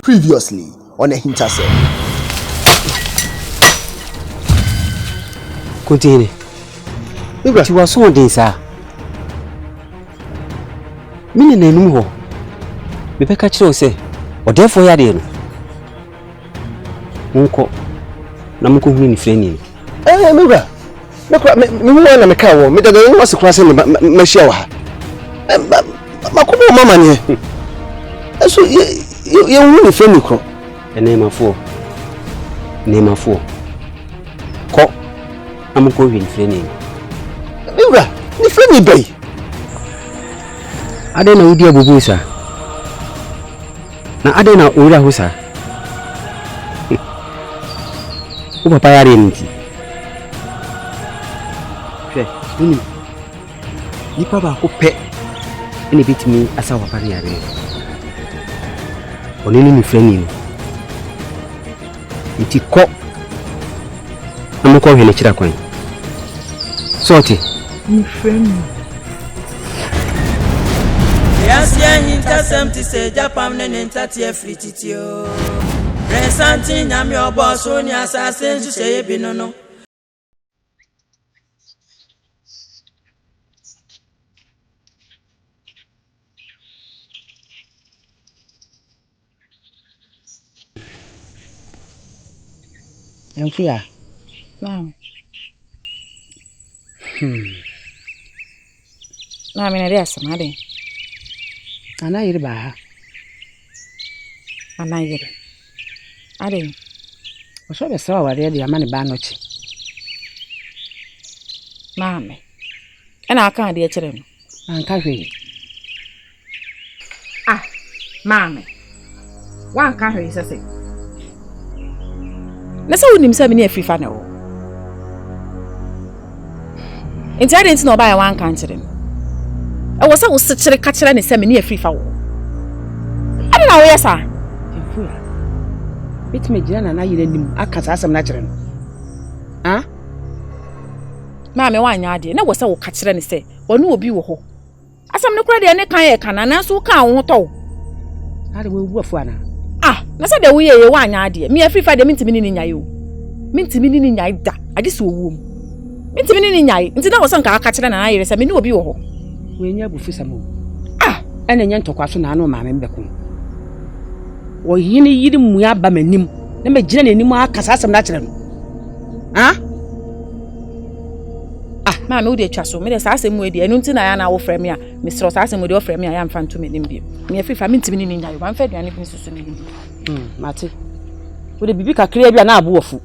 Previously on AHINTASEM. Continue. But you were so days, sir. Meaning, a new one. Me pe catch you say, or therefore, ya did. Unko, Namuko win friendly. Eh, Mura. Look at me, me cow, me that was crossing my shower. Makubo mama ni. So you win friendly crop. A name of four. Name of four. Ko, Namuko win friendly. Mura, ni friendly bay. I don't know who dear Bubusa. Now I don't know who that was. Who papa ya renti? Nini? Nipa ba ko pe. Eni bitimi asa papa ya re. Onini mi friend ni. Nti ko. Amuko hene chira kwan. Sorti. Mi friend. Yes, AHINTASEM to say Japan and Tatia Frititio. Presenting Yam your boss on your assassin to say Binono. Young Fia. Now. Now, I mean, there's some money. And I hear about her. And I hear it. I didn't. I saw the saw where the money banoch. Mammy. And I can't dear children. And carry. Ah, mammy. One carry is a thing. Let's say him 7 years free funnel. Inside it's not by one country. I was so such a catcher and 7 years free foul. I don't know where, sir. It's me, Jan, and I didn't ask some natural. Huh? Mammy, why not? And I was so catcher and say, or no be wo. As I'm no credit and a kayak and I so can't all. I will work for her. Ah, na say the way you want ade. Me free Friday minti mini nya yo. Minti mini ni nya da. Ade so wom. Minti mini ni nya. Nti na wo so nka aka kire na ayere say me ni obi wo ho. We nya bu fisa mo. Ah, ene nya ntokwa so na anu ma me mbeko. Wo yini yiri mu ya ba manim. Na me gina nanim aka sasam na kire no. Ah? Ah, ma me wo de twa so. Me de sasam mu edi. Enu nti na ya na wo frɛ me a. Me sro sasam mu de wo frɛ me a ya mfa nto me nim bi. Me free fa minti mini ni nya yo. Man fa duane bi susu ni. Mate. Wo de bibi kakra bia na abo wofu.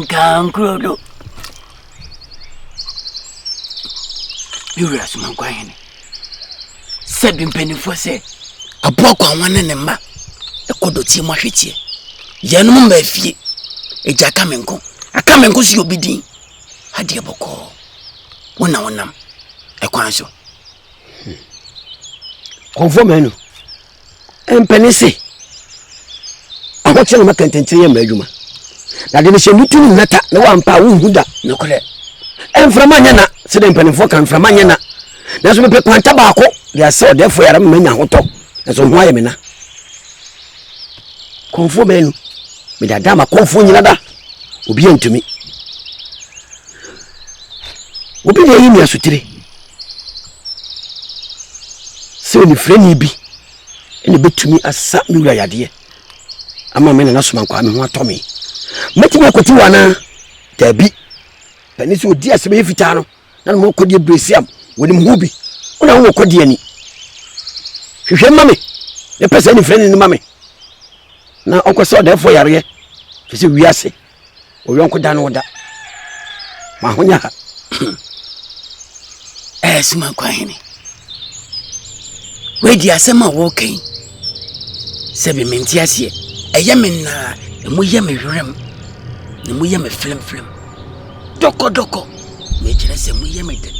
Kan krodo. Yura suma kwa hene. Sebi mpenifo se aboa kwa wane ne mma. Ekodo tie mo hwetie. Yenu mo mba fie. Eja kamenko. Akamenko si obidin. Hadi eboko. Wonam. Ekwan so. Konfo menu. Empenisi. Akoche no makantente ye madwuma. Na de se mutu nata na wampa wo huda. Nokore. Emframa nya na se de mpenifo kan mframa nya na. Na so me pe kwanta ba ko. Ya se defo yara manya hoto. Na so ho aye me na. Konfo menu. Me da dama konfo nyina da. Obi antumi. Obi na yi mi asutire. se ni freni bi ene betumi asa mi wura yade ama me na so man kwa me ho atomi metimi akoti wana tabi pani so odi asebe fita no na mo kodi bresiam woni mo bi ona wo kodi ani hwehwe mame ne pese ni freni ni mame na okwese odefo yare fese wiase oyonko da no da ma honya ha suma kwa hene we di asema wo kan sebe menti ase eye me na emu ye me hwerem na mu ye me film doko me kire se mu ye me de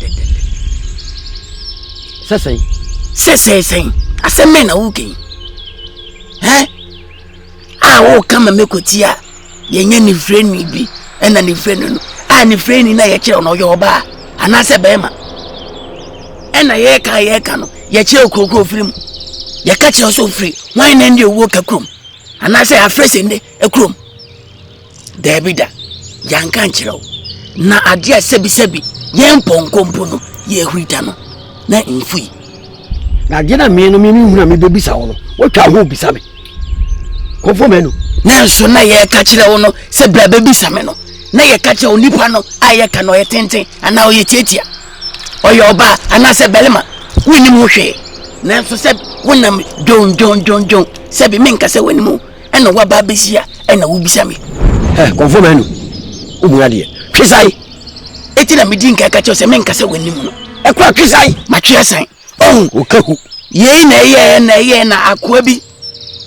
sesei asema na wo kan wo kama mekotia yenye ni freni bi ena ni freni no ni freni na ye kire no yo ba anase bema ena ye ka no ye kire okoko firim ye ka kire so firi wan na ndi owo kakrom anase afrese nde ekrom debida yanka kire na ade sebi ye mponkompo no ye huita no na mfui na ade na me no me hu na me bebisa wo no wo twa ho bisa me konfo me no na so na ye ka kire wo no se bra bebisa me no na ye ka kire onipa no aye ka no ye tenten ana o ye tietia oyo oba ana se belema wini mu hwe na so se wonam jon se bi menka se wani mu ena wa ba besia ena wo bisa me konfo me no umu ade twisai eti na medin ka kire se menka se wani mu no ekwa twisai ma twiasan okahu ye na ye na akwa bi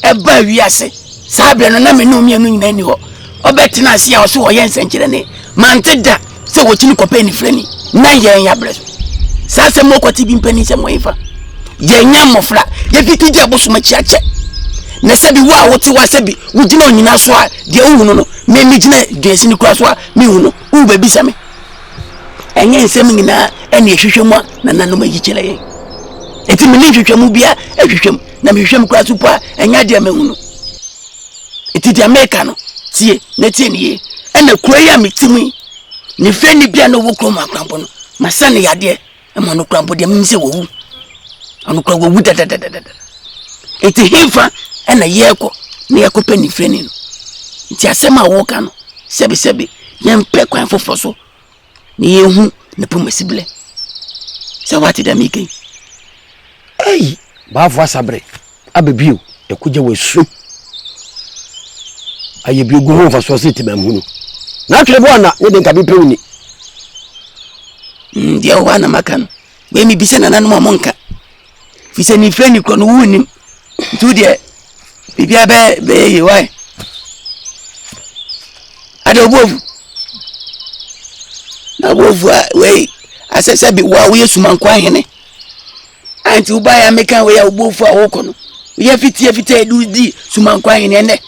eba wiase sabe no na me no mienu nyina ni ho obetena ase a so ye nsenkire ne manteda se wotini kopa ni freni na ye ya breso sase mokoti bi mpani se moifa ye nya mofra ye fitiji abosoma chiache na se bi wa woti wa se bi wugina onyina so a de ohunu no me migina dwesi ni kura so a me hunu u ba bi same enye nsem nyina ene ehwehwemu na nanom ayikyele ye eti me ni hwehwemu bia ehwehwem na me hwehwem kura so pa enya de me hunu eti de America no tie na tie ni ye ena kura ya metimi ni freni bia no wo krom akrampo no masane yade ema no krampo de me se wo anu kra wo da eti hifa ena yeko na yeko pe ni freni no nti asema wo ka no sebi yempe kwan fofo so ni yehu na pomasible se wati da mike ba fu asabre abebio ekuje wesu aye bi ogu ho fa so se timamhunu na twere bo na ye de nka bi pewuni ndi o wana makano we mi bise na nanu monka fise ni freni ko no wuni tu de bibia be ye wai ade obovu na obovu we asese bi wa we suman kwa hene anti uba ya meka we ya obovu a wo kono ye fiti edu di suman kwa hene ne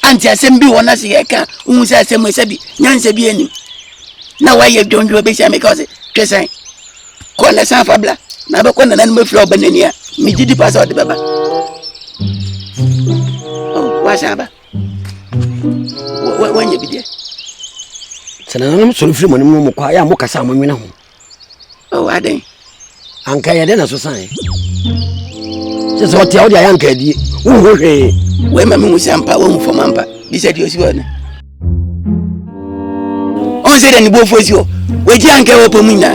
anti asem bi wona se ye ka unu se asem se bi nyanse bi anim na wa ye jonjo be se meka se twesan ko na san fabla na be ko na nan me flo banani a mi gidi pass out baba wa shaba wa nya bi de sana nan so firi mo mu kwa ya mo kasa mo nwina ho aden anka ye de na so san se so ti awdi ayanka die wo hwe we ma me musampa wo mu fomampa bi se di osi wona on se de ni bo fosi o we ji anka wo pomu na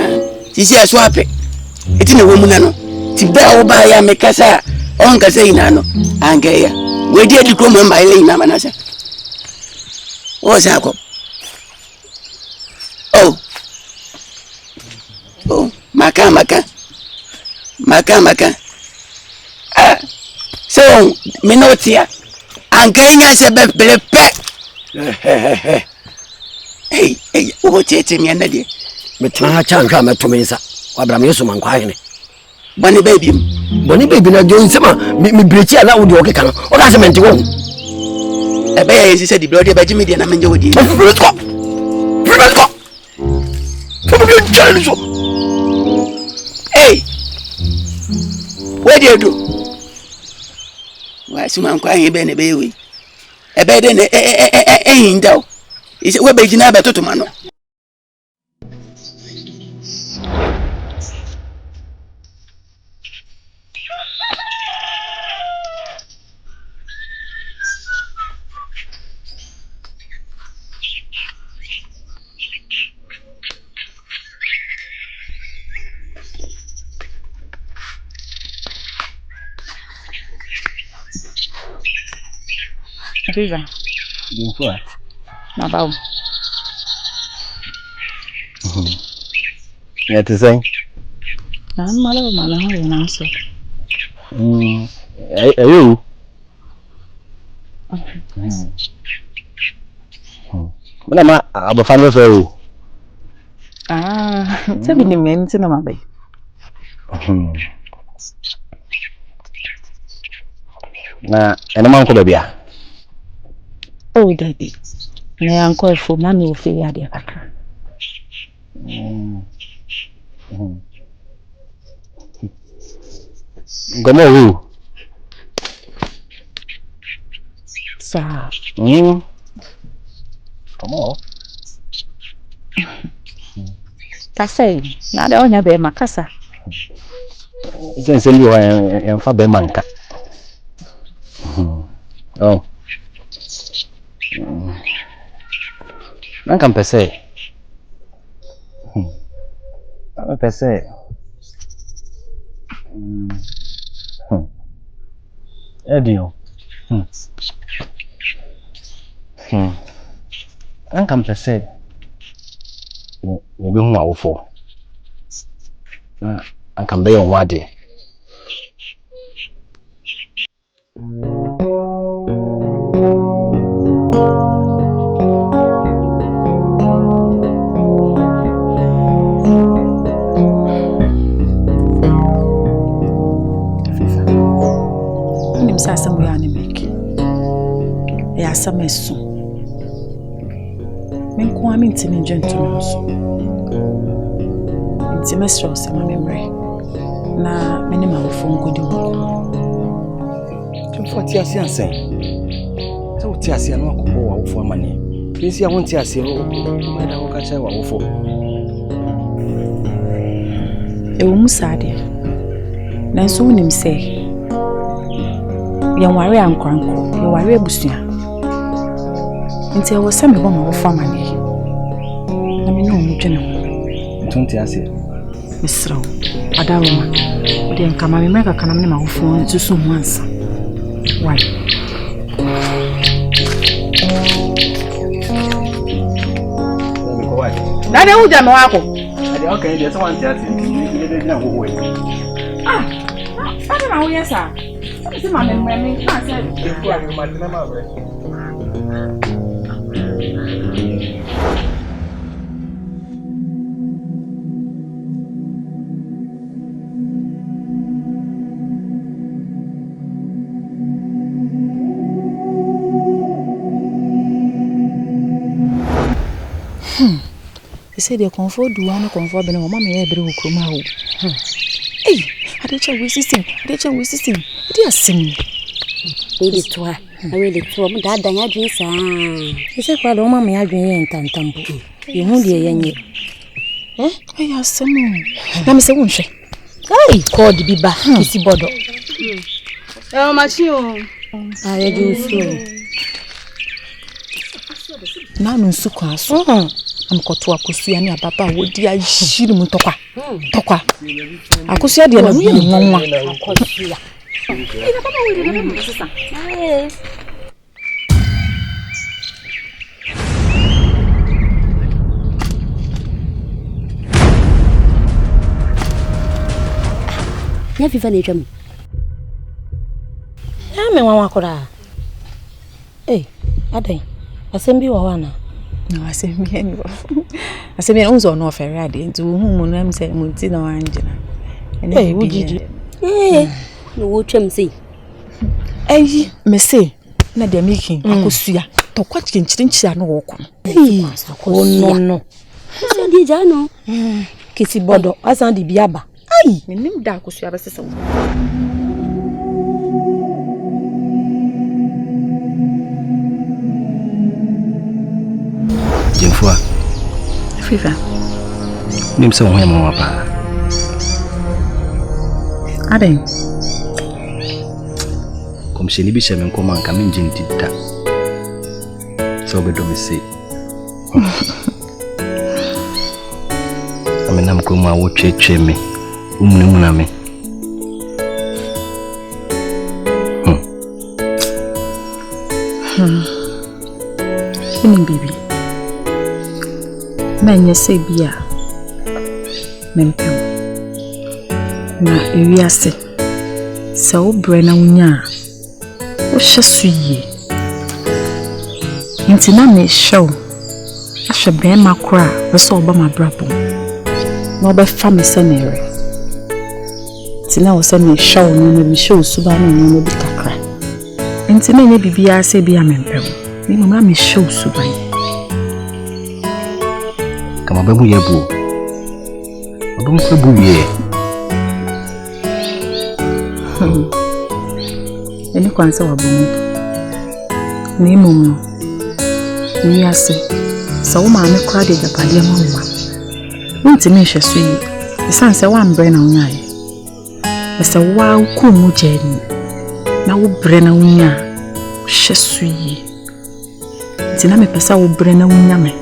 ti si aso ape eti na wo mu na no ti ba wo ba ya me kasa on kasa ina no anka ya we di edi ko mamba ile ina manasa o sa ko maka so minotia ankanya se be pe hey o tete mi anade metena ha cha nka meto mensa wabram yesu man kwa hene boni baby na jo nsema mi brechi ala wo de okeka no o ka se mente wo ebe ya yesi se di blood ebe jimi de na menje wodi let's go hey where do you do wa suman kwa ebe ne be we ebe de ne hinda ise we be jina be totoma no Viva. Before. Na bawo. Yeah, to say. Na malo mala ho na so. You. Mana abafan we fe o. Sabi ni men ti na mabay. Na ene man ko bia. Oh daddy. Na yanko efo na me ofe ya de kakra. Gomo wu. Sa. Gomo. Kasai, na da onya be makasa. Sense ndi wa en fa be manka. Oh. Nanka mpese. Mpese. Edio. Nanka mpese. Obi hu awofo. Anka mbe yon wade. Sasa mo yani make. Ya sama esu. Men ko ami ntimi njentu no so. Ntimi sro se ma memre. Na meni ma wo fon ko di wo. Tumfo ti ase ansen. Se wo ti ase no akobɔ wa wo fo amane. Pesi a won ti ase o ma da wo ka che wa wo fo. E wo musade. Na so wonim se yan ware ankranko ye ware abusua nti e wo se me bo ma wo fama ne na me no mu dwene ho Tunti ase misrawo adaroma o de nka ma me meka kana me ma wo fo susu mu ansa why na de uja me wako ade okay de so wan ti ase ni de na wo ada na wo yesa se ma me ka se e ko ari ma tena ma bre Say the comfort do one comfort be no mama e bere wo kroma ho. Eh, adecha we system. Ade asem. Baby toa. I really toa mu da dan adwen saa. E se kwa do mama ya adwen ye ntantambo. Ye hu de ye nye. Eh asem. Na me se wo nhwe. Ai, code bi ba kisi bodo. Machi o. Aye ju so. Na no nsuko aso. Amkoto akosua ne ababa wodi ahiri mu tokwa. Akosua de na mu ye nwanwa. Akosua. Ina baba wodi na mu sisa. Ya viva ne twam. Ya me nwanwa kora. Adan. Asembi wa wana. No, asembi ani wa. Asembi unzo no ofere ade nti wo hu mu na am se mu ti na wanjina. Ene wujiji. No wo twam sei. Ayi, me say na de making akosua. Tokwa chinchinchia no wo kono. Akosua. No. Se di ja no. Kisi bodo, asan di biaba. Ai, menim da akosua besesa wo. Jemfua. Fifa. Nim se wo ya mama pa. Aden. Comme chez ni bi chez men comment ka men jin tita. So be do me say. Amenam ko ma wo twetwe me. Umunu na me. enye se bia mempem na ewiase se wo bre na wonya wo hye so yie nti na me show ahwe be makora we so oba mabrabo na oba fa me se nere nti na wo se me show no me show suba no bi kakra nti na nye bibia se bia mempem ni mama me show suba kama babu yebu babu mkwebu ye eni kwanza wabomu ni mumu ni ase so ma me kwa de japade mama nti me hwe so yi esanse wa mbre na unyaye ese wa ku mu jeni na wo bre na unya hwe so yi nti na me pesa wo bre na unya me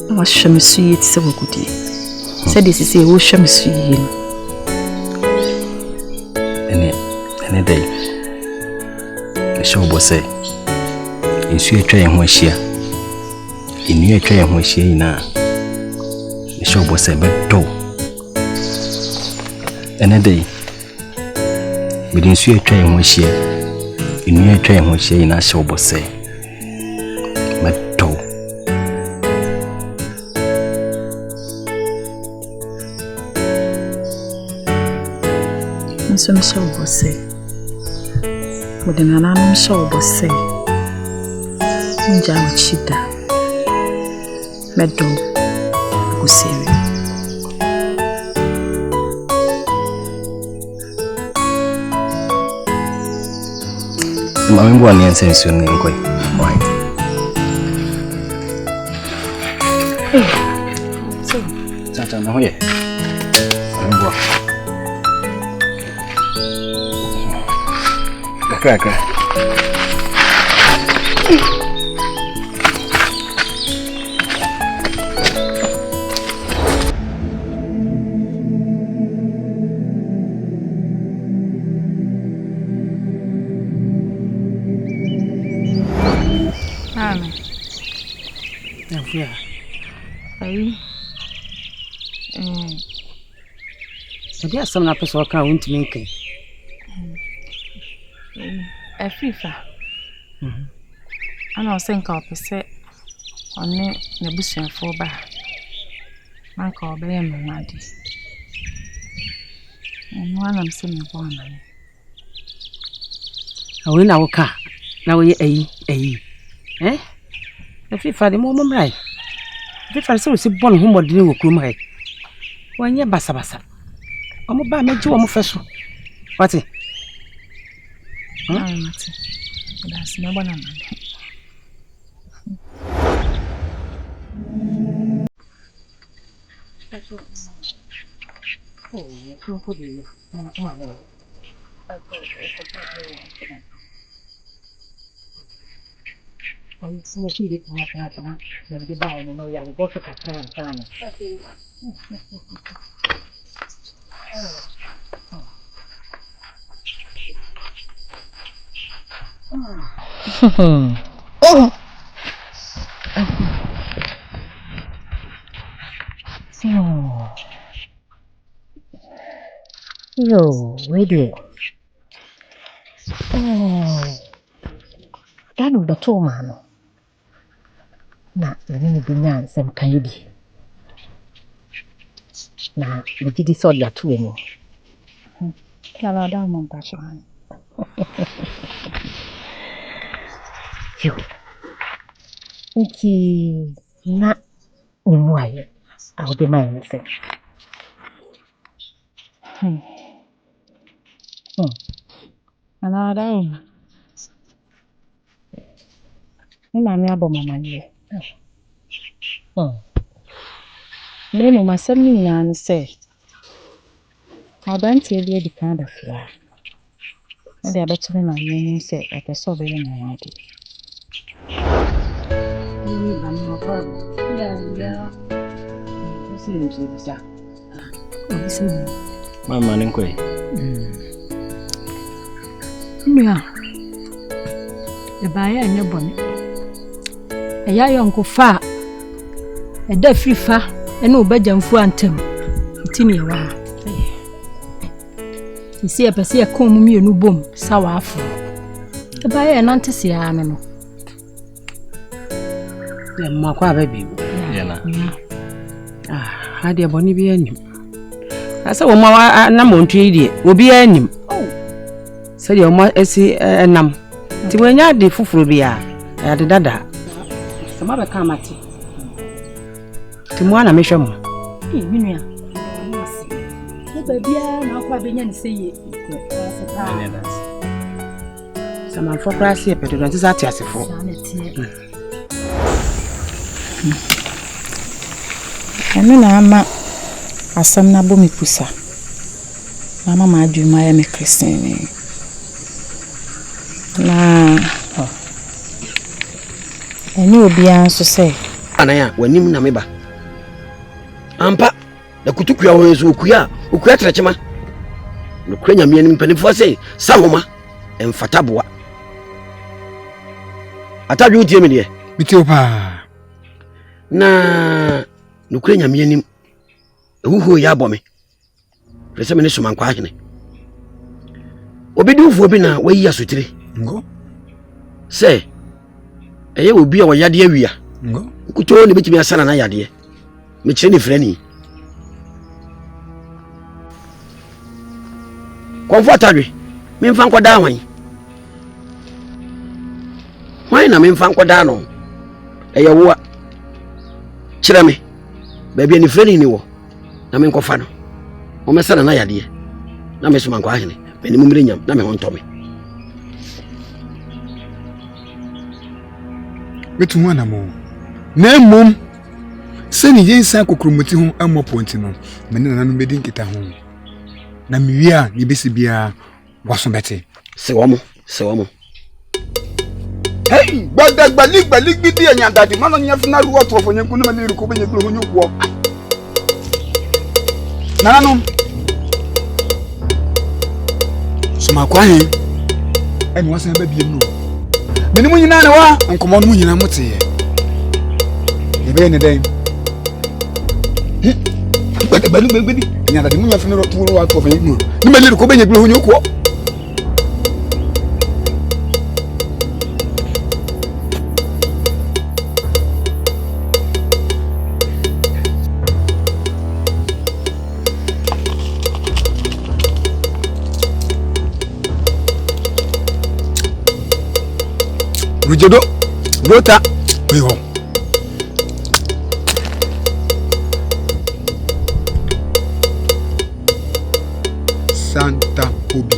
na wa hwe me so yi ti se wogudi se de sisi wo hwe me so yi ene dai show bose insu etwa ho ahia inu etwa ho ahia ina show bose bedo ene dai bidin su etwa ho ahia inu etwa ho ahia ina show bose bedo nso me show bose Modena na show bose nja chida medo kusiri mambo aniensenso ni ngoi right Tata na hoye mambo Kaka. Amen. Nafia. Ai. Sadia asam na pesa waka wontumi nkan. Afrifa. Ana osenka opese one na busuafo ba. Manka obeye mmadi. Nwana mse me bo amane. Awe na woka na wo ye ayi. Afrifa de mo mrai. Afrifa se wo si bon ho modene wo kurom hai. Wanye basa. Omo ba meji wo mo feso. Wati? Mati. That's no bona man. Yo, wait there. Danu da to mano. Na, ni binya nsem kan bi. Na, ni gidi so ya to eni. Kala da mo pa shan. Yo. Nki na umwaye. I'll be my nsem. Ana da. Ni mami abo mama ni. Memo masam ni yan se. Adanti eli di kan da fia. Na dia betumi na yen se e peso be na yadi. Ni ba no ba. Ya. Si ni bisa. Bisa. Mama ninkoi. Mia. E ba ya nye boni. E ya yo nko fa. Eda fifa ene obajamfu antem. Itini yawa. Isi epese yakon mu mienu bom sawa afo. Eba ye nante sia no no. Ya makwa baby. Yana. Hadi aboni bi anim. Asa wo ma na montu yi obi anim. Sɛ o ma esi enam. Ti wanya de fufuro bia. Ya de dada. Sama be ka mate. Ti mo ana mehwɛ mo. Minua. Bia na akwa benya ne seye. Sama fo krasi e pedo nti za tiasefo. Anu na ama asam na bomi kusa. Na mama adwuma ya me Christine. Na eni obi anso se anaya wanim na meba. Ampa na kutukua ho nso okuya trechema. No kranya me anim panifo se sahoma emfata boa. Atadwe utie me de. Bitio pa. Na no kranya me anim ehuhu ya abome. Rese me ne somankwa ahene. Obi dufu bi na wayi asotire. Ngo. Se eye obi a woyade awia. Ngo. Kuto ne bitimi asana na yade. Me kire ne frani. Comfortable. Me mfa nkoda hwan. Hwan na me mfa nkoda no. Eye wo a. Kire me. Ba bia ne frani ni wo. Na me nkofa no. O me sana na yade. Na me somankwa ahene. Beni mu mire nyam na me hontome. Betu ho anamo. Na mom. Se ni yensa kokromoti ho amoponti no. Me ne nanu bedi nkita ho. Na miwia ni besi bia waso bete. Se womo. Hey, gbali gbidi anya dadi mano nya fina ruwa to fo nyanku no me liru ko benye glo ho nyuko. Nanu. Suma kwa hen. Eni wasan ba biem no. Meni mu nyina ne wa nkomo no mu nyina mote. Ebe ne den. Gbali nya dadi mu nya fina ruwa to fo nyanku no me liru ko benye glo ho nyuko. Rujedo, Rota, Miho Santa Obi.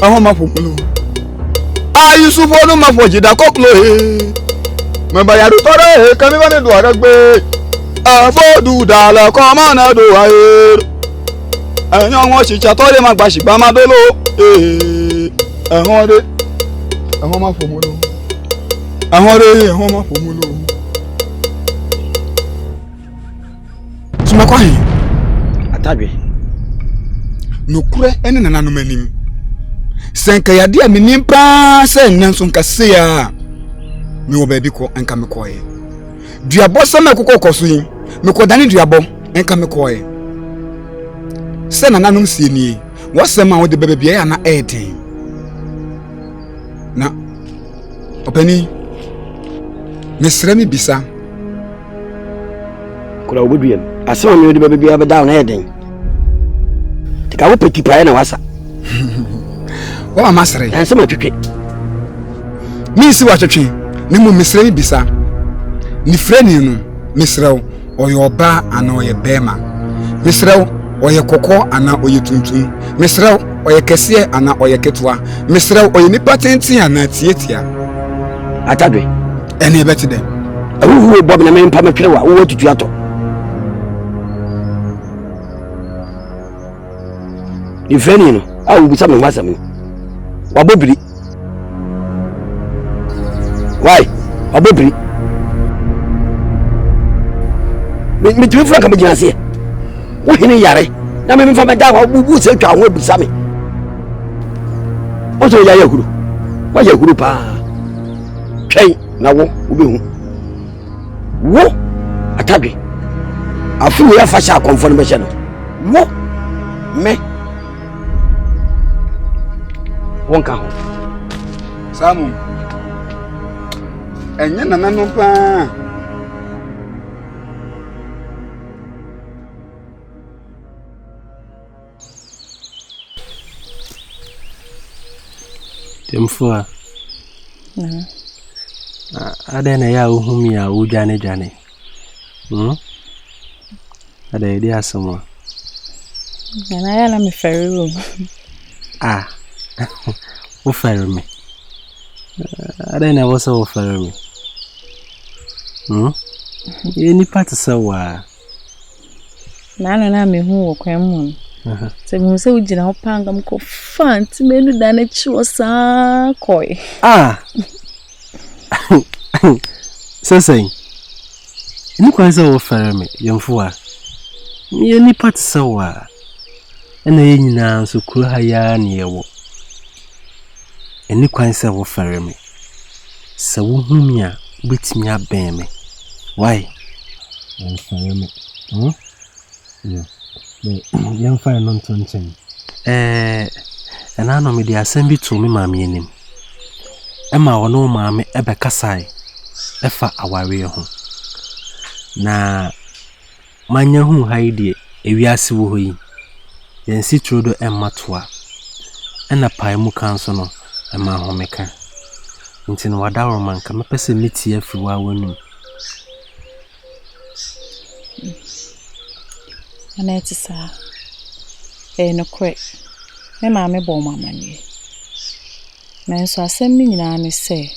Ahoma fomolo Ayusufu no mafojida koklo me bayaru tore kami bane do aragbe abodu dala ko ma na do ayer anyo won chicha tore magbashigba madolo ahore ahoma fomolo Sumakwa hin atadwe nokure ene nananom anim senka yade a menim pa se nanso nkase ya me wo baabi ko enka me koye duabo se me kokko so yi me ko dane duabo enka me koye se nananom sie nie wasema wo de baabi ya na eden na opani mesra mi bisa kura obuduem asema me wo de baabi ya be down na eden tika wo peti pa na wasa wa masere ansema twetwe mi si wa twetwe ni mo mesre bisa ni freni no mesrew oyo ba ana oye bema Mesrew oye koko ana oye tuntum. Mesrew oye kese ana oye ketwa. Mesrew oye nipa tenten ana tietia. Atadwe. Ene beti de. Awu bob na me mpa metwere wa wo tutu ato. Ifeni no, awu bisa me wasam no. Wabobiri. Why? Wabobiri. Me tu fra ka me gina se. Wo hene yare. Na me mfa me da wa bubu se twa ho bisa me. O so ya yahuru. Wa yahuru pa. Twai na wo obehu. Wo Atadwe. Afu ya fa sha konfo be she no. Wo me wonka ho. Samu. Enye nana no pa. Temfua. Adena ya uhumi ya ujane. Ada idi asomwa. Na ya na me ferry. Wo ferry me. Adena wo so wo ferry me. Ni part sawa. Na me hu wo kwan mu. Se mu se ugina ho panga mko fanti menu dane chiwo sa koi. Sasai. Ni kwanza wo ferry me yemfua. Ni part sawa. Ena ye nyina so kuro ha ya ne yewo. Eni kwanza wo ferry me. Sa wo humi a betimi aben me. Why? Wo ferry me. Yeah. Young fire non tonchen. And I know me the assembly to me, mammy, and him. Emma or no mammy, ebe kasai, efa awari home. Na manya who hide a wiasi wohi, then see through the emmatua, and a pie mu counsel, and my homemaker. Until wadawa man come a person meet here through our window. Anetisa no quick. Me mama bo mama ni. Na so asem ni nyina ne se.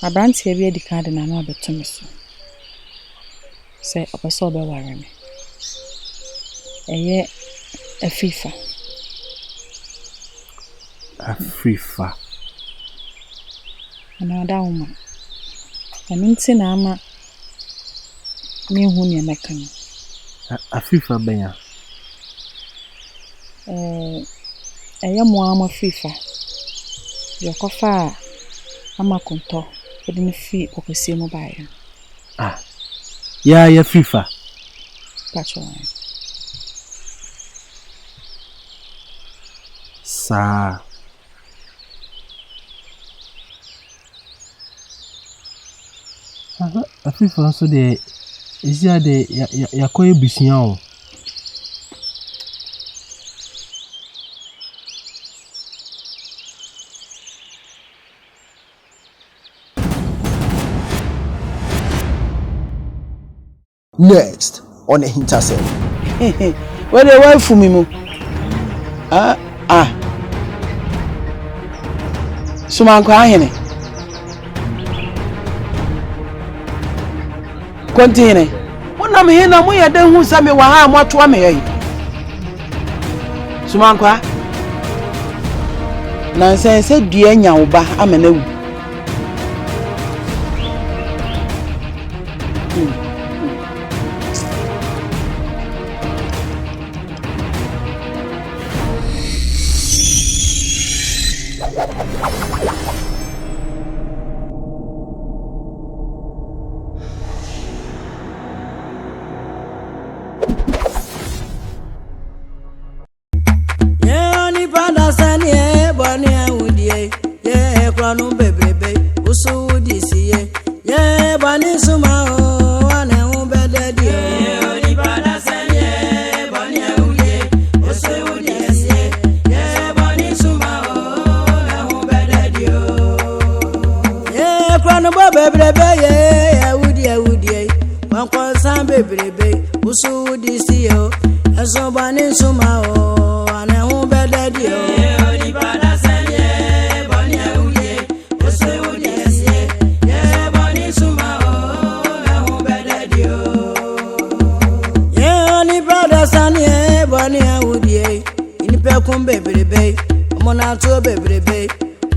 Abranti bi edi kan de na no abetumi so. Se opeso be ware me. Eye afifa. Afifa. Ana da uma. Aminti na ama me hu ne mekan. Afifa benya. Aya mo fifa. Yokofa ama konto. Odi ne fi okose mo bae. Ya fifa. Pacho. Sa. Afifa so de isia de ya koye busia o. Next on AHINTASEM. Where the wife for me mo? Sumanko ahene. Continue. Wona me hina mo ye den hu sa me wa ha mo to me yi. Sumanko. Na se dua nya wo ba amena wu. usu disio eso bani suma o ane hu bedadio ni pada sanye bani uye usu disio ye bani suma o hu bedadio ye ni pada sanye bani uye ni pe kun bebrebe mona to bebrebe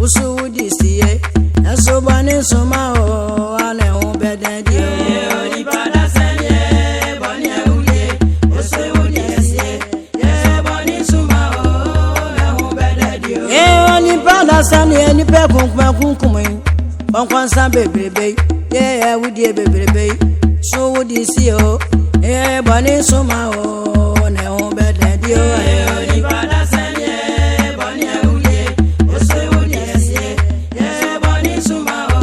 usu disio eso bani suma o ane hu bedadio ni pada Sani any pe kunkum on san bebebe yeah we dey bebebe so we dey see o eh bani suma o ne on bede di o ni pada sani e bani uye o se we dey see yeah bani suma o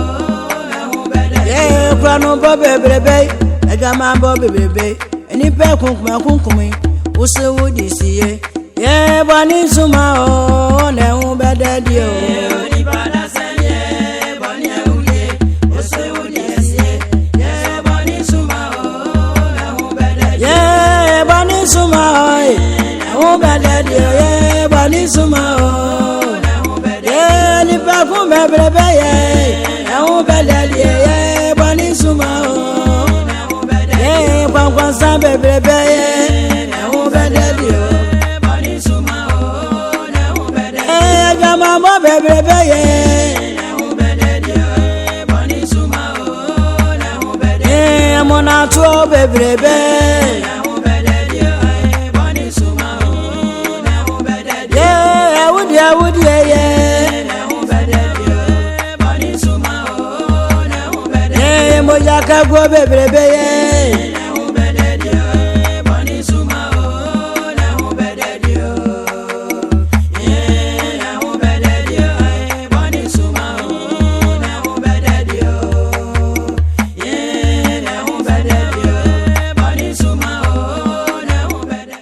ne on bede yeah kwa no bo bebebe e ga ma bo bebebe any pe kunkum o se we dey see yeah bani suma o ne on bede di o Suma oi, o bede ye bani suma o, ye ni pa kun bebrebe ye, o bede ye bani suma o, ye kwa san bebrebe ye, o bede ye bani suma o, ye jama mo bebrebe ye, o bede ye bani suma o, ye mona to bebrebe. Moja ka go bebrebe ye